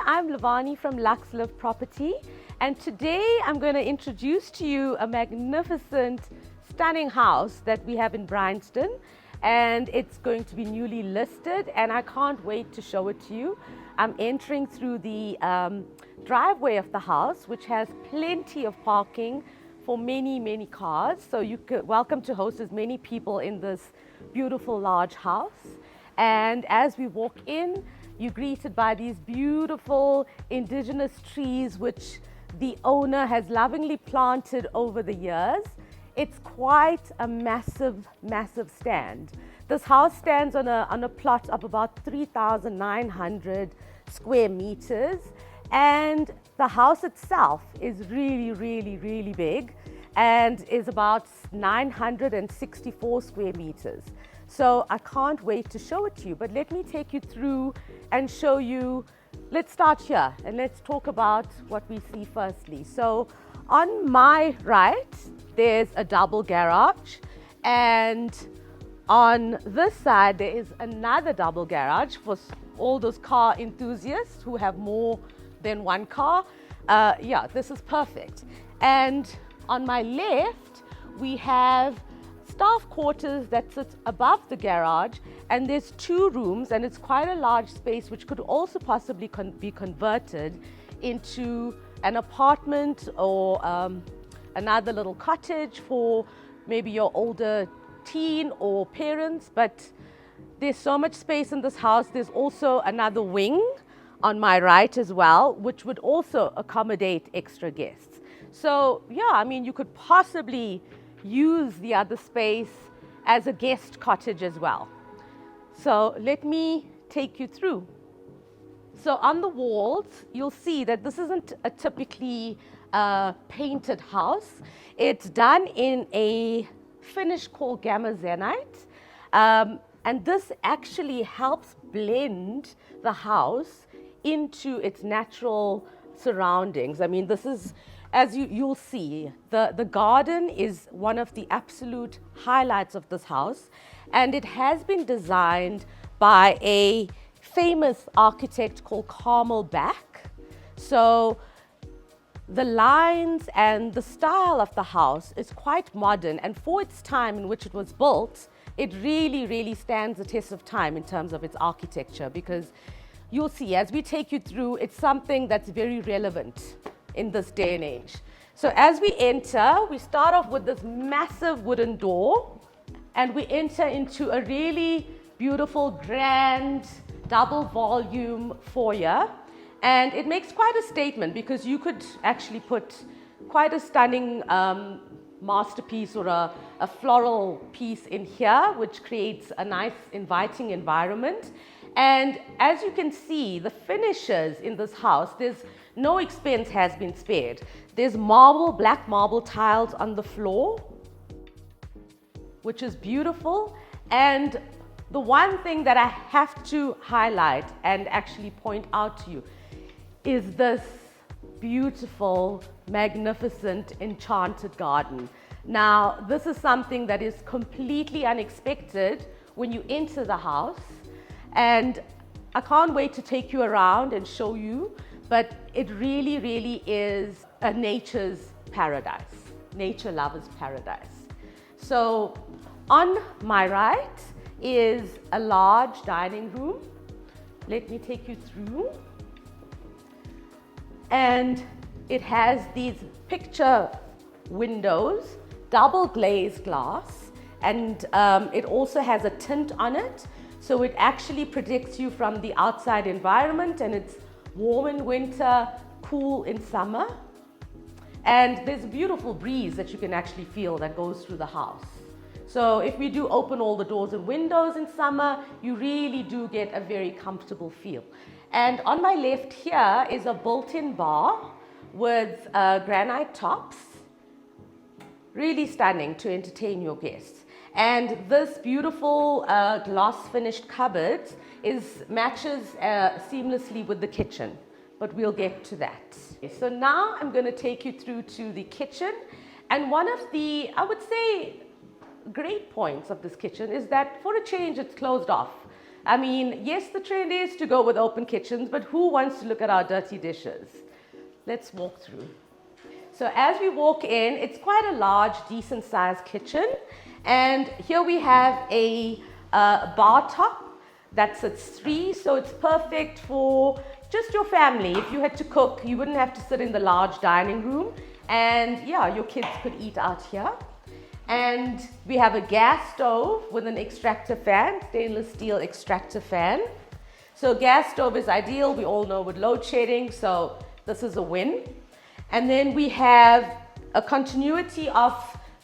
I'm Lavani from Lux Live Property, and today I'm going to introduce to you a magnificent, stunning house that we have in Bryanston, and it's going to be newly listed, and I can't wait to show it to you. I'm entering through the driveway of the house, which has plenty of parking for many cars, so you could welcome to host as many people in this beautiful large house. And as we walk in, you're greeted by these beautiful indigenous trees which the owner has lovingly planted over the years. It's quite a massive stand. This house stands on a plot of about 3,900 square meters, and the house itself is really big and is about 964 square meters. So I can't wait to show it to you, but let me take you through and show you. Let's start here and let's talk about what we see firstly. So on my right, there's a double garage, and on this side, there is another double garage for all those car enthusiasts who have more than one car. Yeah, this is perfect. And on my left, we have staff quarters that sits above the garage, and there's two rooms, and it's quite a large space which could also possibly be converted into an apartment or another little cottage for maybe your older teen or parents. But there's so much space in this house. There's also another wing on my right as well, which would also accommodate extra guests. So yeah, I mean, you could possibly use the other space as a guest cottage as well. So let me take you through. So on the walls, you'll see that this isn't a typically painted house. It's done in a finish called gamma zenite, and this actually helps blend the house into its natural surroundings. I mean, this is, as you'll see, the garden is one of the absolute highlights of this house, and it has been designed by a famous architect called Carmel Back. So the lines and the style of the house is quite modern, and for its time in which it was built, it really stands the test of time in terms of its architecture, because you'll see as we take you through, it's something that's very relevant in this day and age. So as we enter, we start off with this massive wooden door, and we enter into a really beautiful, grand, double volume foyer. And it makes quite a statement, because you could actually put quite a stunning masterpiece or a floral piece in here, which creates a nice, inviting environment. And as you can see, the finishes in this house, there's no expense has been spared. There's black marble tiles on the floor, which is beautiful. And the one thing that I have to highlight and actually point out to you is this beautiful, magnificent, enchanted garden. Now, this is something that is completely unexpected when you enter the house, and I can't wait to take you around and show you, but it really is a nature's paradise, nature lover's paradise. So on my right is a large dining room. Let me take you through. And it has these picture windows, double glazed glass, and it also has a tint on it. So it actually protects you from the outside environment, and it's warm in winter, cool in summer. And there's a beautiful breeze that you can actually feel that goes through the house. So if we do open all the doors and windows in summer, you really do get a very comfortable feel. And on my left here is a built-in bar with granite tops. Really stunning to entertain your guests. And this beautiful glass finished cupboard matches seamlessly with the kitchen, but we'll get to that. So now I'm going to take you through to the kitchen. And one of the, I would say, great points of this kitchen is that for a change it's closed off. I mean, yes, the trend is to go with open kitchens, but who wants to look at our dirty dishes? Let's walk through. So as we walk in, it's quite a large, decent sized kitchen. And here we have a bar top that sits 3, so it's perfect for just your family. If you had to cook, you wouldn't have to sit in the large dining room. And yeah, your kids could eat out here. And we have a gas stove with an extractor fan, stainless steel extractor fan. So gas stove is ideal, we all know with load shedding, so this is a win. And then we have a continuity of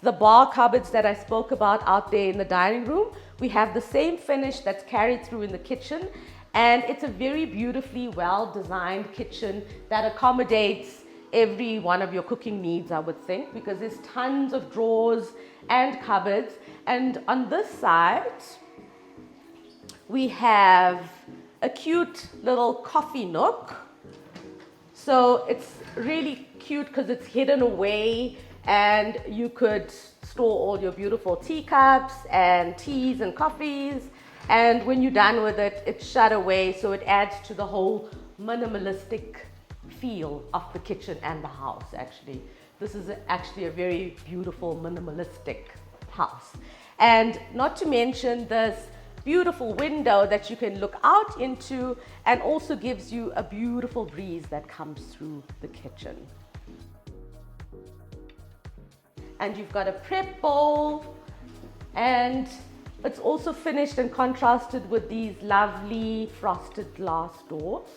the bar cupboards that I spoke about out there in the dining room. We have the same finish that's carried through in the kitchen, and it's a very beautifully well-designed kitchen that accommodates every one of your cooking needs, I would think, because there's tons of drawers and cupboards. And on this side, we have a cute little coffee nook. So it's really cute because it's hidden away, and you could store all your beautiful teacups and teas and coffees, and when you're done with it, it's shut away, so it adds to the whole minimalistic feel of the kitchen and the house. Actually, this is actually a very beautiful minimalistic house. And not to mention this beautiful window that you can look out into, and also gives you a beautiful breeze that comes through the kitchen. And you've got a prep bowl, and it's also finished and contrasted with these lovely frosted glass doors.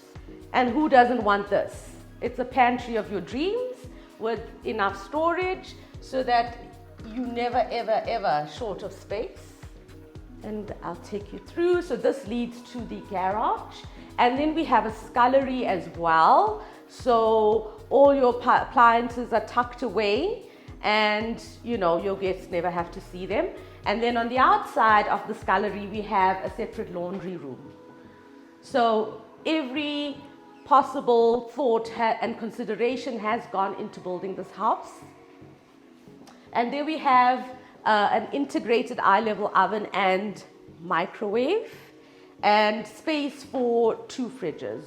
And who doesn't want this? It's a pantry of your dreams with enough storage so that you never ever ever short of space. And I'll take you through. So this leads to the garage, and then we have a scullery as well. So all your appliances are tucked away, and you know, your guests never have to see them. And then on the outside of the scullery, we have a separate laundry room. So every possible thought and consideration has gone into building this house. And there we have an integrated eye-level oven and microwave, and space for 2 fridges.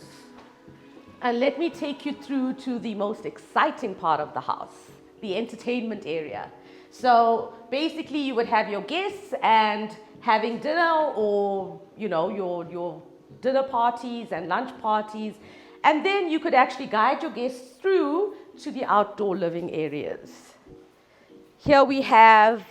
And let me take you through to the most exciting part of the house, the entertainment area. So basically you would have your guests and having dinner, or you know, your dinner parties and lunch parties, and then you could actually guide your guests through to the outdoor living areas. Here we have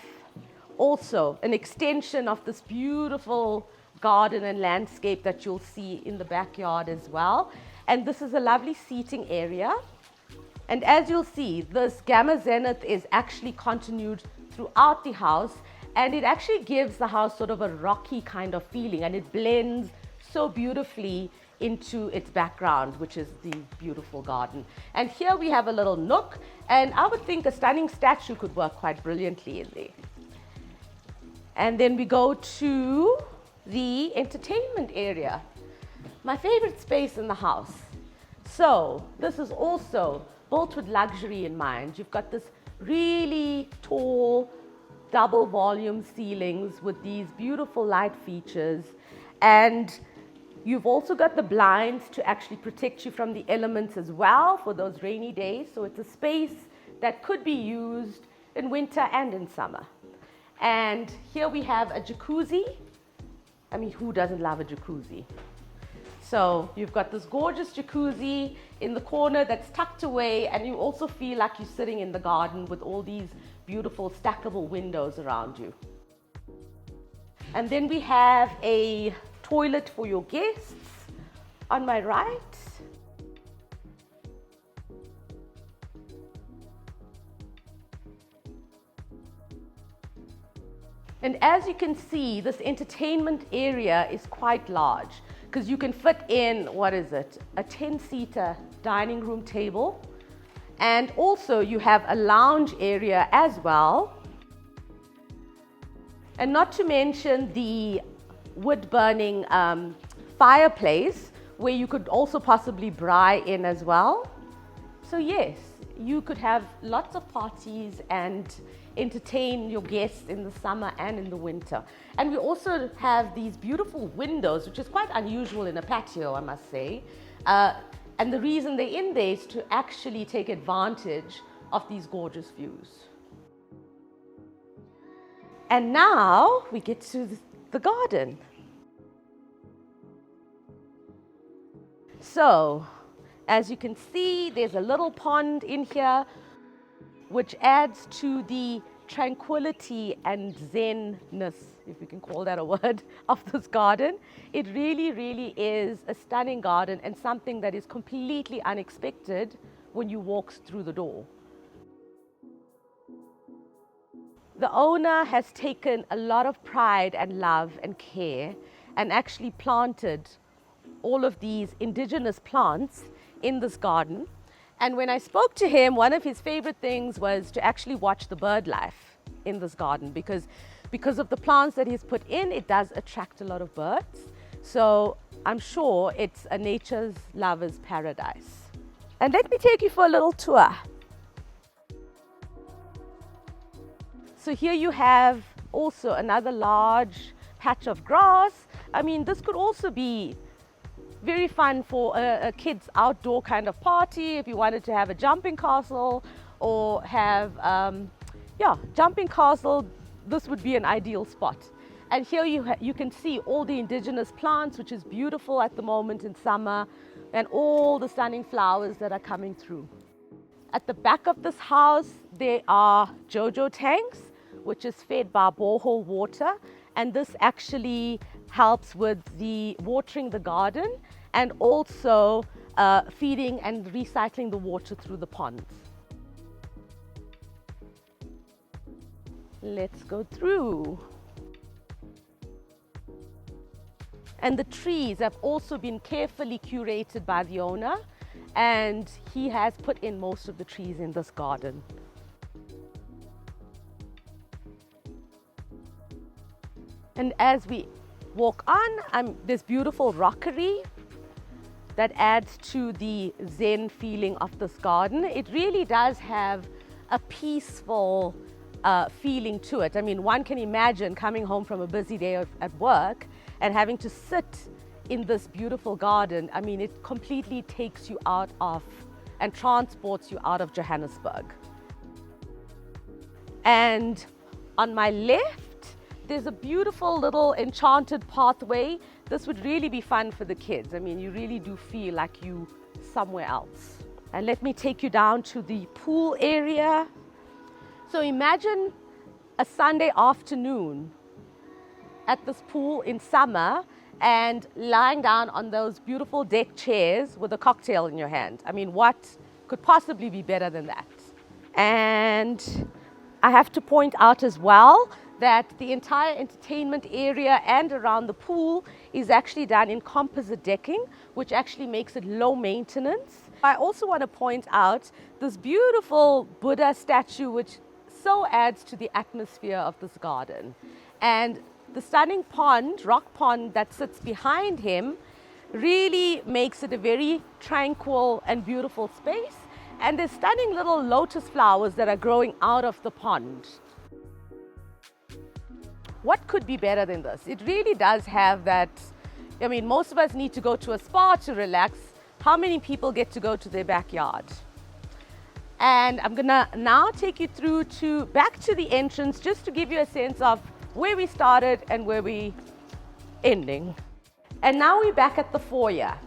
also an extension of this beautiful garden and landscape that you'll see in the backyard as well. And this is a lovely seating area. And as you'll see, this Gamma Zenith is actually continued throughout the house, and it actually gives the house sort of a rocky kind of feeling, and it blends so beautifully into its background, which is the beautiful garden. And here we have a little nook, and I would think a stunning statue could work quite brilliantly in there. And then we go to the entertainment area, my favorite space in the house. So this is also built with luxury in mind. You've got this really tall double volume ceilings with these beautiful light features, and you've also got the blinds to actually protect you from the elements as well for those rainy days. So it's a space that could be used in winter and in summer. And here we have a jacuzzi. I mean, who doesn't love a jacuzzi? So you've got this gorgeous jacuzzi in the corner that's tucked away, and you also feel like you're sitting in the garden with all these beautiful stackable windows around you. And then we have a toilet for your guests on my right. And as you can see, this entertainment area is quite large because you can fit in, what is it, a 10-seater dining room table. And also you have a lounge area as well. And not to mention the wood-burning fireplace where you could also possibly braai in as well. So yes, you could have lots of parties and entertain your guests in the summer and in the winter. And we also have these beautiful windows, which is quite unusual in a patio, I must say. And the reason they're in there is to actually take advantage of these gorgeous views. And now we get to the garden. So, as you can see, there's a little pond in here, which adds to the tranquility and zen-ness, if we can call that a word, of this garden. It really, really is a stunning garden and something that is completely unexpected when you walk through the door. The owner has taken a lot of pride and love and care and actually planted all of these indigenous plants in this garden. And when I spoke to him, one of his favorite things was to actually watch the bird life in this garden because of the plants that he's put in, it does attract a lot of birds. So I'm sure it's a nature's lover's paradise. And let me take you for a little tour. So here you have also another large patch of grass. I mean, this could also be very fun for a kid's outdoor kind of party if you wanted to have a jumping castle or have, jumping castle. This would be an ideal spot. And here you can see all the indigenous plants, which is beautiful at the moment in summer, and all the stunning flowers that are coming through. At the back of this house, there are Jojo tanks, which is fed by borehole water, and this actually helps with the watering the garden and also feeding and recycling the water through the ponds. Let's go through. And the trees have also been carefully curated by the owner, and he has put in most of the trees in this garden. And as we walk on, there's beautiful rockery that adds to the zen feeling of this garden. It really does have a peaceful feeling to it. I mean, one can imagine coming home from a busy day at work and having to sit in this beautiful garden. I mean, it completely takes you out of and transports you out of Johannesburg. And on my left, there's a beautiful little enchanted pathway. This would really be fun for the kids. I mean, you really do feel like you somewhere else. And let me take you down to the pool area. So imagine a Sunday afternoon at this pool in summer and lying down on those beautiful deck chairs with a cocktail in your hand. I mean, what could possibly be better than that? And I have to point out as well that the entire entertainment area and around the pool is actually done in composite decking, which actually makes it low maintenance. I also want to point out this beautiful Buddha statue, which so adds to the atmosphere of this garden. And the stunning pond, rock pond that sits behind him really makes it a very tranquil and beautiful space. And there's stunning little lotus flowers that are growing out of the pond. What could be better than this? It really does have that. I mean, most of us need to go to a spa to relax. How many people get to go to their backyard? And I'm gonna now take you through back to the entrance just to give you a sense of where we started and where we ending. And now we're back at the foyer.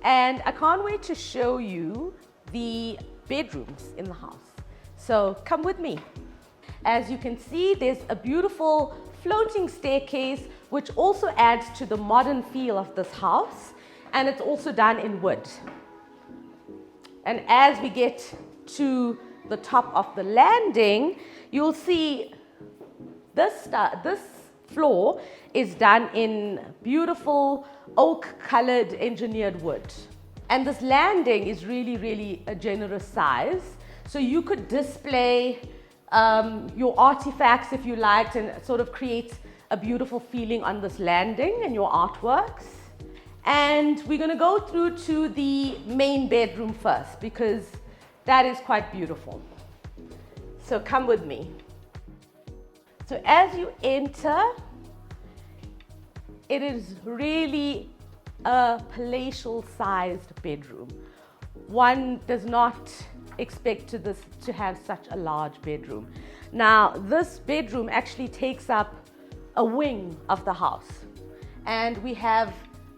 And I can't wait to show you the bedrooms in the house. So come with me. As you can see, there's a beautiful floating staircase, which also adds to the modern feel of this house. And it's also done in wood. And as we get to the top of the landing, you'll see This floor is done in beautiful oak-colored engineered wood. And this landing is really, really a generous size. So you could display your artifacts if you liked, and sort of create a beautiful feeling on this landing and your artworks. And we're going to go through to the main bedroom first, because that is quite beautiful. So come with me. So as you enter, it is really a palatial sized bedroom. One does not expect to have such a large bedroom. Now, this bedroom actually takes up a wing of the house, and we have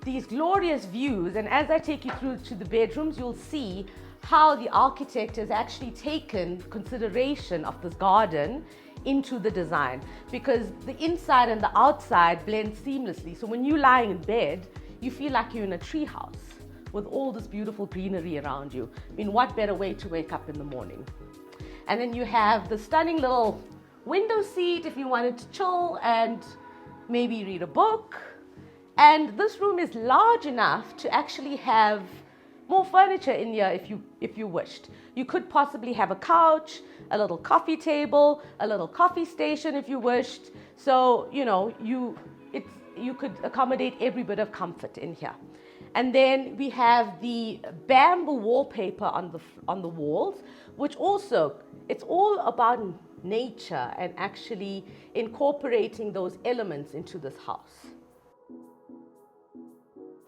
these glorious views. And as I take you through to the bedrooms, you'll see how the architect has actually taken consideration of this garden into the design, because the inside and the outside blend seamlessly. So when you're lying in bed, you feel like you're in a tree house with all this beautiful greenery around you. I mean, what better way to wake up in the morning? And then you have the stunning little window seat if you wanted to chill and maybe read a book. And this room is large enough to actually have more furniture in here if you wished. You could possibly have a couch, a little coffee table, a little coffee station if you wished. So, you could accommodate every bit of comfort in here. And then we have the bamboo wallpaper on the walls, which also, it's all about nature and actually incorporating those elements into this house.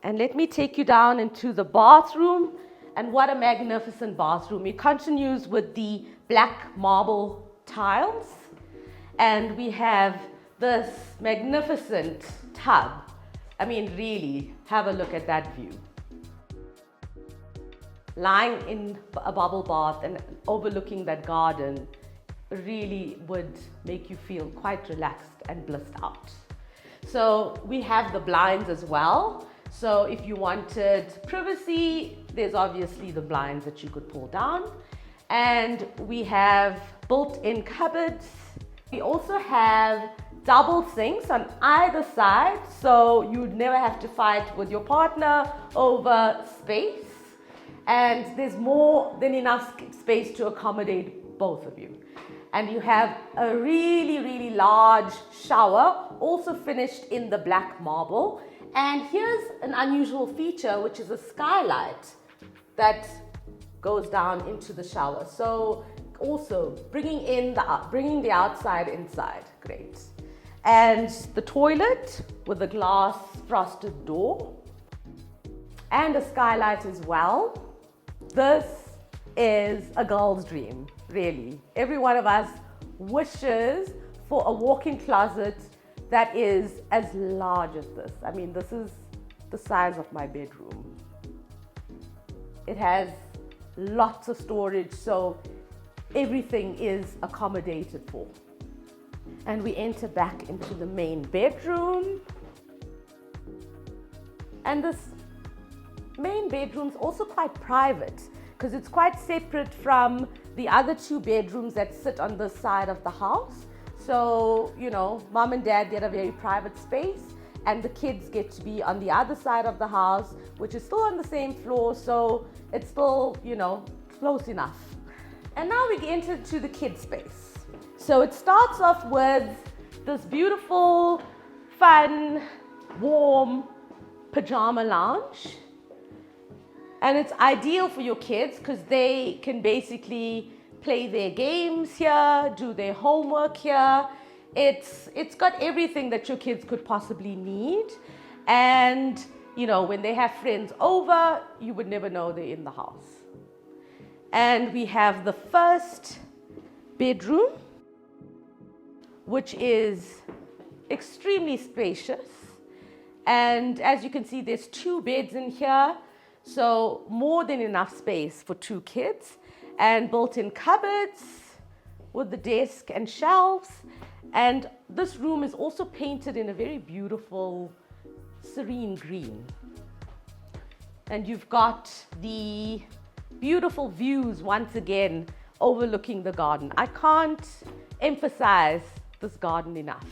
And let me take you down into the bathroom. And what a magnificent bathroom. It continues with the black marble tiles. And we have this magnificent tub. I mean, really, have a look at that view. Lying in a bubble bath and overlooking that garden really would make you feel quite relaxed and blissed out. So we have the blinds as well. So if you wanted privacy, there's obviously the blinds that you could pull down. And we have built-in cupboards. We also have double sinks on either side, so you'd never have to fight with your partner over space. And there's more than enough space to accommodate both of you. And you have a really, really large shower, also finished in the black marble. And here's an unusual feature, which is a skylight that goes down into the shower. So also bringing the outside inside. Great. And the toilet with a glass frosted door and a skylight as well. This is a girl's dream, really. Every one of us wishes for a walk-in closet that is as large as this. I mean, this is the size of my bedroom. It has lots of storage, so everything is accommodated for. And we enter back into the main bedroom. And this main bedroom is also quite private, because it's quite separate from the other two bedrooms that sit on this side of the house. So, mom and dad get a very private space, and the kids get to be on the other side of the house, which is still on the same floor, so it's still, close enough. And now we get into the kids' space. So it starts off with this beautiful, fun, warm pajama lounge. And it's ideal for your kids because they can basically play their games here, do their homework here. It's got everything that your kids could possibly need. And, when they have friends over, you would never know they're in the house. And we have the first bedroom, which is extremely spacious. And as you can see, there's 2 beds in here. So more than enough space for 2 kids, and built-in cupboards with the desk and shelves. And this room is also painted in a very beautiful serene green. And you've got the beautiful views once again overlooking the garden. I can't emphasize this garden enough.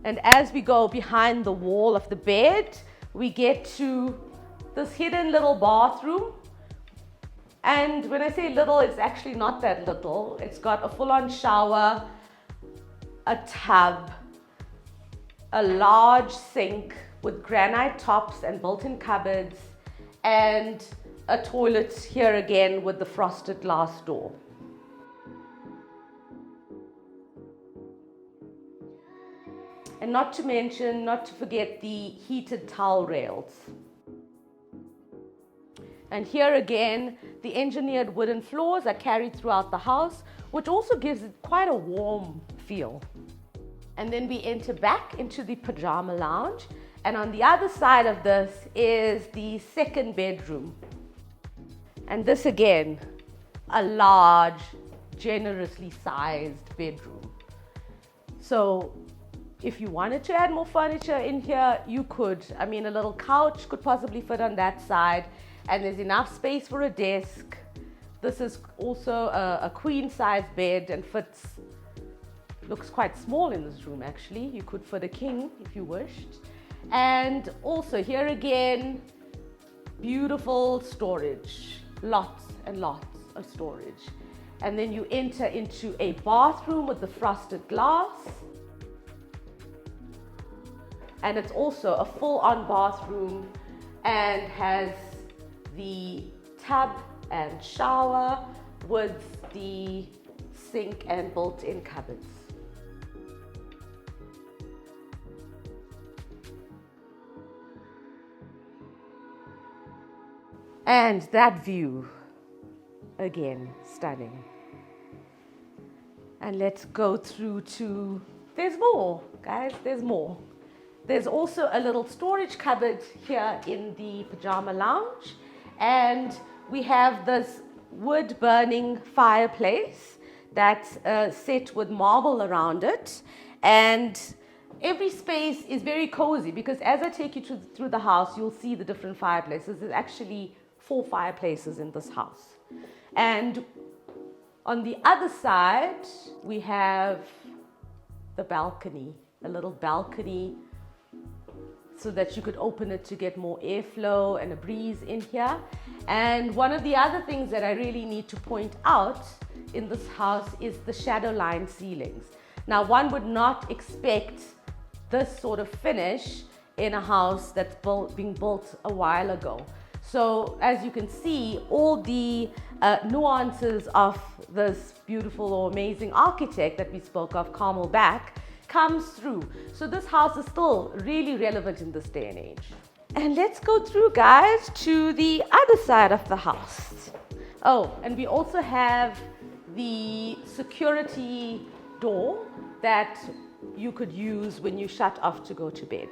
And as we go behind the wall of the bed, we get to this hidden little bathroom. And when I say little, it's actually not that little. It's got a full-on shower, a tub, a large sink with granite tops and built-in cupboards, and a toilet here again with the frosted glass door. And not to forget the heated towel rails. And here again, the engineered wooden floors are carried throughout the house, which also gives it quite a warm feel. And then we enter back into the pajama lounge. And on the other side of this is the second bedroom. And this again, a large, generously sized bedroom. So if you wanted to add more furniture in here, you could. I mean, a little couch could possibly fit on that side, and there's enough space for a desk. This is also a queen size bed and looks quite small in this room actually. You could fit a king if you wished. And also here again, beautiful storage, lots and lots of storage. And then you enter into a bathroom with the frosted glass. And it's also a full-on bathroom and has the tub and shower with the sink and built-in cupboards. And that view, again, stunning. And let's go through to, there's more, guys, there's more. There's also a little storage cupboard here in the pajama lounge. And we have this wood burning fireplace that's set with marble around it. And every space is very cozy because as I take you through the house, you'll see the different fireplaces. There's actually 4 fireplaces in this house. And on the other side, we have the balcony, a little balcony so that you could open it to get more airflow and a breeze in here. And one of the other things that I really need to point out in this house is the shadow line ceilings. Now, one would not expect this sort of finish in a house that's being built a while ago. So as you can see, all the nuances of this beautiful or amazing architect that we spoke of, Carmel Back, comes through. So this house is still really relevant in this day and age. And let's go through, guys, to the other side of the house. Oh, and we also have the security door that you could use when you shut off to go to bed.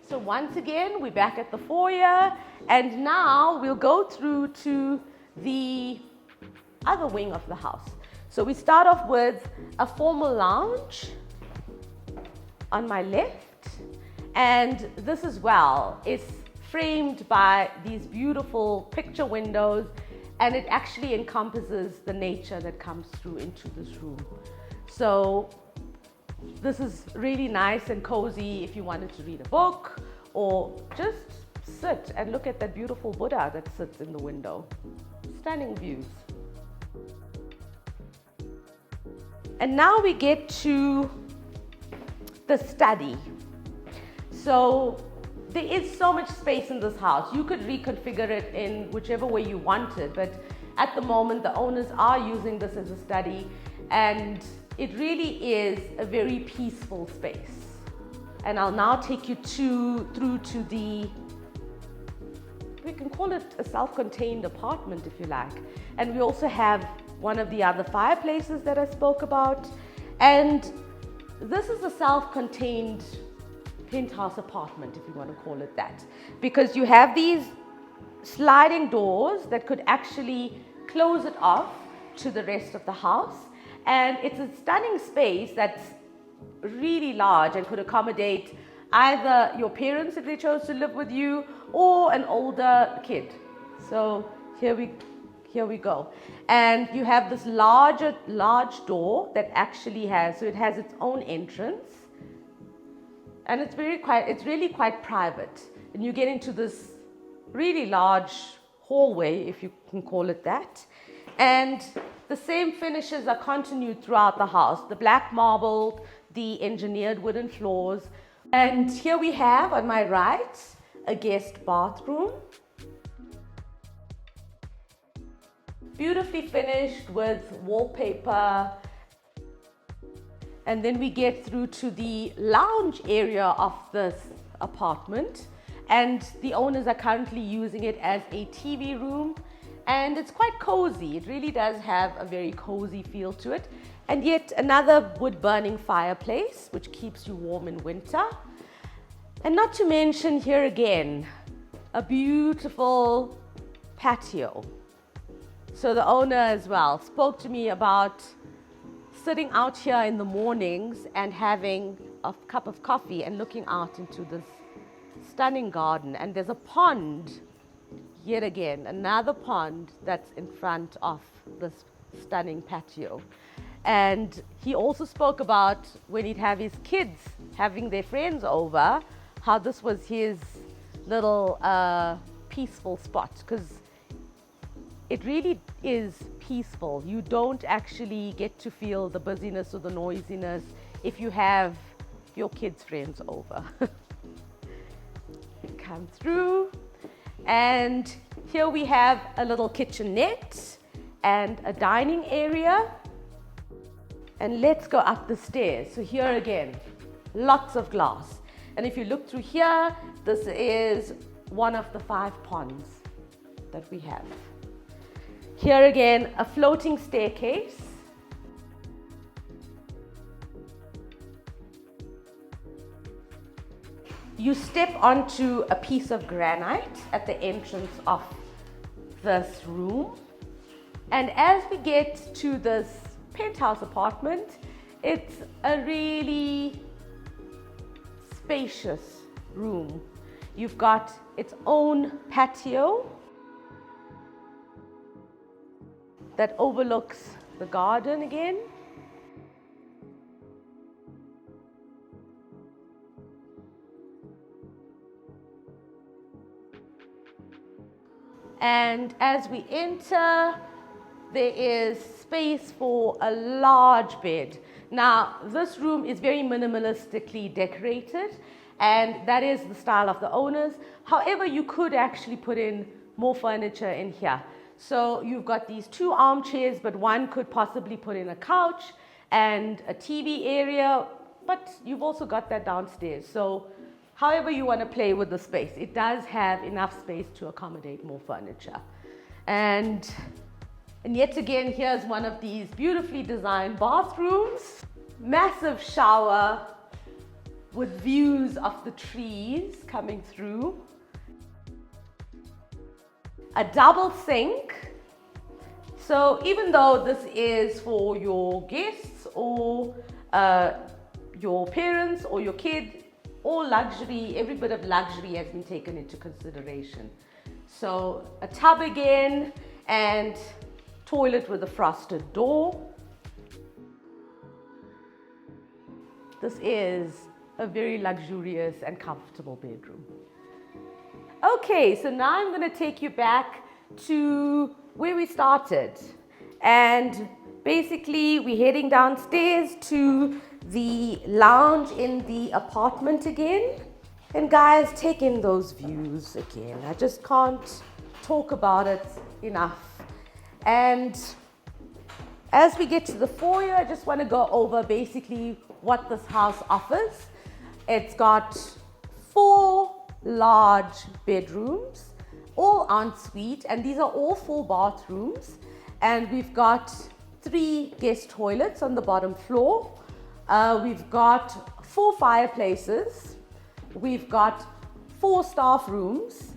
So once again, we're back at the foyer, and now we'll go through to the other wing of the house. So we start off with a formal lounge on my left, and this as well is framed by these beautiful picture windows, and it actually encompasses the nature that comes through into this room. So this is really nice and cozy if you wanted to read a book or just sit and look at that beautiful Buddha that sits in the window. Stunning views. And now we get to the study. So there is so much space in this house. You could reconfigure it in whichever way you wanted, but at the moment the owners are using this as a study, and it really is a very peaceful space. And I'll now take you through to the, we can call it a self-contained apartment if you like. And we also have one of the other fireplaces that I spoke about. And this is a self-contained penthouse apartment, if you want to call it that, because you have these sliding doors that could actually close it off to the rest of the house. And it's a stunning space that's really large and could accommodate either your parents if they chose to live with you or an older kid. So here we Here we go. And you have this large door that actually has, so it has its own entrance. And it's really quite private. And you get into this really large hallway, if you can call it that. And the same finishes are continued throughout the house. The black marble, the engineered wooden floors. And here we have, on my right, a guest bathroom. Beautifully finished with wallpaper. And then we get through to the lounge area of this apartment. And the owners are currently using it as a TV room. And it's quite cozy. It really does have a very cozy feel to it. And yet another wood-burning fireplace, which keeps you warm in winter. And not to mention, here again, a beautiful patio. So the owner as well spoke to me about sitting out here in the mornings and having a cup of coffee and looking out into this stunning garden. And there's a pond, yet again, another pond that's in front of this stunning patio. And he also spoke about when he'd have his kids having their friends over, how this was his little peaceful spot, because it really is peaceful. You don't actually get to feel the busyness or the noisiness if you have your kids' friends over. Come through, and here we have a little kitchenette and a dining area. And let's go up the stairs. So here again, lots of glass. And if you look through here, this is one of the 5 ponds that we have. Here again, a floating staircase. You step onto a piece of granite at the entrance of this room. And as we get to this penthouse apartment, it's a really spacious room. You've got its own patio that overlooks the garden again. And as we enter, there is space for a large bed. Now, this room is very minimalistically decorated, and that is the style of the owners. However, you could actually put in more furniture in here. So you've got these 2 armchairs, but one could possibly put in a couch and a TV area, but you've also got that downstairs. So however you want to play with the space, it does have enough space to accommodate more furniture. And yet again, here's one of these beautifully designed bathrooms. Massive shower with views of the trees coming through. A double sink. So even though this is for your guests or your parents or your kid, all luxury, every bit of luxury has been taken into consideration. So a tub again, and toilet with a frosted door. This is a very luxurious and comfortable bedroom. Okay, so now I'm going to take you back to where we started. And basically, we're heading downstairs to the lounge in the apartment again. And guys, take in those views again. I just can't talk about it enough. And as we get to the foyer, I just want to go over basically what this house offers. It's got 4 large bedrooms, all ensuite, and these are all 4 bathrooms. And we've got 3 guest toilets on the bottom floor. We've got 4 fireplaces. We've got 4 staff rooms,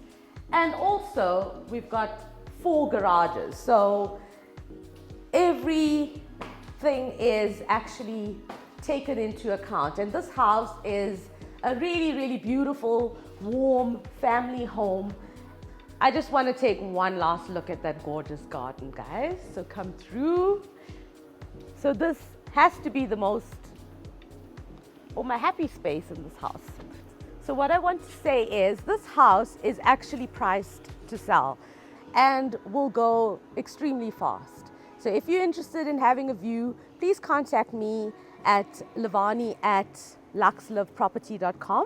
and also we've got 4 garages. So everything is actually taken into account. And this house is a really, really beautiful, warm family home. I just want to take one last look at that gorgeous garden, guys. So come through. So this has to be the most, or my happy space in this house. So what I want to say is this house is actually priced to sell and will go extremely fast. So if you're interested in having a view, please contact me at lavani@luxliveproperty.com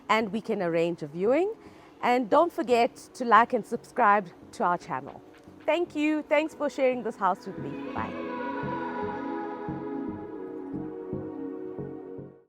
and we can arrange a viewing. And don't forget to like and subscribe to our channel. Thank you. Thanks for sharing this house with me. Bye.